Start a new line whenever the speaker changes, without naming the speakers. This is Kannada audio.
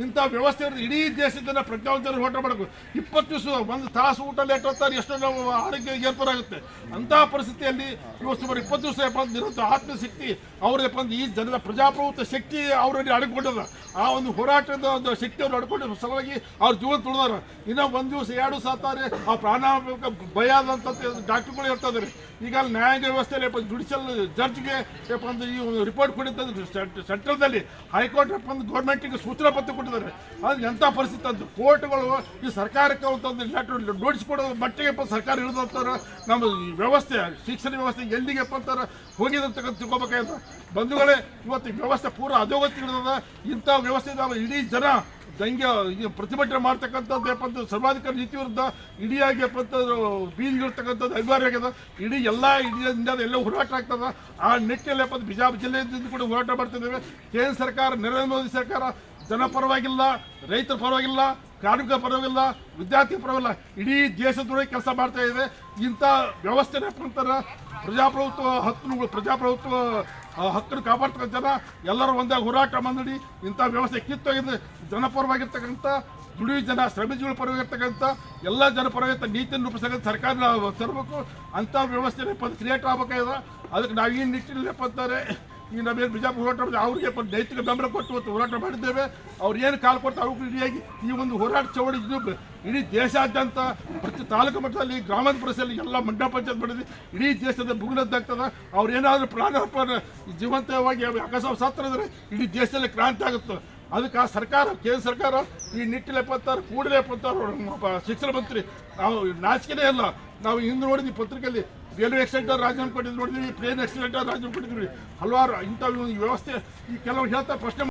ಇಂಥ ವ್ಯವಸ್ಥೆ ಇರೋದು ಇಡೀ ದೇಶದಿಂದ ಪ್ರಜ್ಞಾವಂತರು ಹೋರಾಟ ಮಾಡಬೇಕು. 20 ದಿವಸ ಒಂದು ತಾಸು ಊಟ ಲೇಟ್ ಹೋಗ್ತಾರೆ, ಎಷ್ಟೋ ನಾವು ಆರೋಗ್ಯ ಏರ್ಪಡಾಗುತ್ತೆ. ಅಂತಹ ಪರಿಸ್ಥಿತಿಯಲ್ಲಿ ಇವತ್ತು ಸುಮಾರು 20 ದಿವಸ ಇರುವಂಥ ಆತ್ಮಶಕ್ತಿ ಅವ್ರದ್ದು ಈ ಜನರ ಪ್ರಜಾಪ್ರಭುತ್ವ ಶಕ್ತಿ ಅವರಲ್ಲಿ ಅಡಕೊಂಡಿದ. ಆ ಒಂದು ಹೋರಾಟದ ಒಂದು ಶಕ್ತಿಯನ್ನು ಅಡ್ಕೊಂಡು ಸಲುವಾಗಿ ಅವ್ರ ಜೀವನ ತುಳಿದಾರ. ಇನ್ನೂ 1 ದಿವಸ 2 ದಿವಸ ಆತಾರೆ, ಆ ಪ್ರಾಣ ಭಯ ಆದಂಥ ಡಾಕ್ಟರ್ಗಳು ಇರ್ತಾರೆ. ಈಗ ನ್ಯಾಯಾಂಗ ವ್ಯವಸ್ಥೆಯಲ್ಲಿ ಜುಡಿಷಿಯಲ್ ಜಡ್ಜ್ಗೆ ಈ ರಿಪೋರ್ಟ್ ಕೊಟ್ಟಿದ್ದು ಸೆಂಟ್ರಲ್ದಲ್ಲಿ ಹೈಕೋರ್ಟ್ ಗೌರ್ಮೆಂಟಿಗೆ ಸೂಚನಾ ಪತ್ರ ಕೊಟ್ಟಿದ್ದಾರೆ. ಅದು ಎಂಥ ಪರಿಸ್ಥಿತಿ ಅಂತ ಕೋರ್ಟ್ಗಳು ಈ ಸರ್ಕಾರಕ್ಕೆ ಒಂದು ಲೆಟರ್ ನೋಟಿಸ್ ಕೊಡೋ ಮಟ್ಟಿಗೆ ಸರ್ಕಾರ ಇಳಿದಂತಾರೆ. ನಮ್ಮ ವ್ಯವಸ್ಥೆ ಶಿಕ್ಷಣ ವ್ಯವಸ್ಥೆ ಎಲ್ಲಿಗೆ ಅಂತಾರೆ ಹೋಗಿದಂತಕ್ಕಂಥ ತಿಳ್ಕೊಬೇಕಾಯ್ತು. ಬಂಧುಗಳೇ, ಇವತ್ತು ವ್ಯವಸ್ಥೆ ಪೂರ ಅಧೋಗತಿ ಇಳಿದ. ಇಂಥ ವ್ಯವಸ್ಥೆ ಇಡೀ ಜನ ದಂಗೆ ಪ್ರತಿಭಟನೆ ಮಾಡ್ತಕ್ಕಂಥದ್ದು ಸರ್ವಾಧಿಕಾರಿ ನೀತಿ ವಿರುದ್ಧ ಇಡಿಯಾಗಿ ಬೀದಿಗಿರ್ತಕ್ಕಂಥದ್ದು ಅನಿವಾರ್ಯ ಆಗ್ಯದ. ಇಡೀ ಎಲ್ಲ ಇಂಡಿಯಾದ ಎಲ್ಲ ಹೋರಾಟ ಆಗ್ತದೆ. ಆ ನಿಟ್ಟಿನಲ್ಲಿ ಬಿಜಾಪುರ ಜಿಲ್ಲೆಯಿಂದ ಕೂಡ ಹೋರಾಟ ಮಾಡ್ತಿದ್ದೇವೆ. ಕೇಂದ್ರ ಸರ್ಕಾರ, ನರೇಂದ್ರ ಮೋದಿ ಸರ್ಕಾರ ಜನ ಪರವಾಗಿಲ್ಲ, ರೈತರ ಪರವಾಗಿಲ್ಲ, ಕಾರ್ಮಿಕರ ಪರವಾಗಿಲ್ಲ, ವಿದ್ಯಾರ್ಥಿ ಪರವಾಗಿಲ್ಲ, ಇಡೀ ದೇಶದೊಳಗೆ ಕೆಲಸ ಮಾಡ್ತಾ ಇದೆ. ಇಂಥ ವ್ಯವಸ್ಥೆ ಅಂತಾರೆ ಪ್ರಜಾಪ್ರಭುತ್ವ ಹಕ್ಕನ್ನು ಕಾಪಾಡ್ತಕ್ಕಂಥ ಜನ ಎಲ್ಲರೂ ಒಂದೇ ಹೋರಾಟ ಮಾಡಿ ಇಂಥ ವ್ಯವಸ್ಥೆ ಕಿತ್ತೋಗಿದೆ. ಜನಪರವಾಗಿರ್ತಕ್ಕಂಥ ದುಡಿಯುವ ಜನ, ಶ್ರಮಜೀವಿಗಳ ಪರವಾಗಿರ್ತಕ್ಕಂಥ ಎಲ್ಲ ಜನ ಪರವಾಗಿರ್ತ ನೀತಿಯನ್ನು ರೂಪಿಸ್ತಕ್ಕಂಥ ಸರ್ಕಾರ ತರಬೇಕು. ಅಂಥ ವ್ಯವಸ್ಥೆ ಕ್ರಿಯೇಟ್ ಆಗಬೇಕಾಗಿದೆ. ಅದಕ್ಕೆ ನಾವು ಈ ನಿಟ್ಟಿನಲ್ಲಿ ಅಂತಾರೆ ಈ ನಮಗೆ ಬಿಜಾಪುರ ಹೋರಾಟ ಮಾಡಿದ್ರೆ ಅವ್ರಿಗೆ ನೈತಿಕ ಬೆಂಬಲ ಕೊಟ್ಟು ಹೋರಾಟ ಮಾಡಿದ್ದೇವೆ. ಅವ್ರು ಏನು ಕಾಲು ಕೊಡ್ತಾರೆ ಅವ್ರಿಗೂ ಇಡಿಯಾಗಿ ಈ ಒಂದು ಹೋರಾಟ ಚಳವಳಿ ಇಡೀ ದೇಶಾದ್ಯಂತ ಪ್ರತಿ ತಾಲೂಕು ಮಟ್ಟದಲ್ಲಿ, ಗ್ರಾಮಾಂತರ ಪ್ರದೇಶದಲ್ಲಿ ಎಲ್ಲ ಮಂಡಲ ಪಂಚಾಯತ್ ಮಾಡಿದ್ವಿ. ಇಡೀ ದೇಶದ ಮುಗಿಲದ್ದಾಗ್ತದೆ. ಅವ್ರು ಏನಾದರೂ ಪ್ರಾಣ ಜೀವಂತವಾಗಿ ಅಕಸ್ಮಾತ್ ಸತ್ತರಿದ್ರೆ ಇಡೀ ದೇಶದಲ್ಲಿ ಕ್ರಾಂತಿ ಆಗುತ್ತೆ. ಅದಕ್ಕೆ ಆ ಸರ್ಕಾರ, ಕೇಂದ್ರ ಸರ್ಕಾರ ಈ ನಿಟ್ಟಿನಲ್ಲಿ ಕೂಡಲೇ ಶಿಕ್ಷಣ ಮಂತ್ರಿ ನಾವು ನಾಚಿಕೆನೇ ಇಲ್ಲ. ನಾವು ಹಿಂದೆ ನೋಡಿದ್ವಿ ಪತ್ರಿಕೆಯಲ್ಲಿ ರೈಲ್ವೆ ಆಕ್ಸಿಡೆಂಟ್ ರಾಜೀನಾಮೆ ಕೊಟ್ಟಿದ್ದು ನೋಡಿದ್ವಿ, ಟ್ರೈನ್ ಆಕ್ಸಿಡೆಂಟ್ ರಾಜೀನಾಮೆ ಕೊಟ್ಟಿದ್ವಿ. ಹಲವಾರು ಇಂಥ ವ್ಯವಸ್ಥೆ ಈ ಕೆಲವು ಹೇಳ್ತಾ ಪ್ರಶ್ನೆ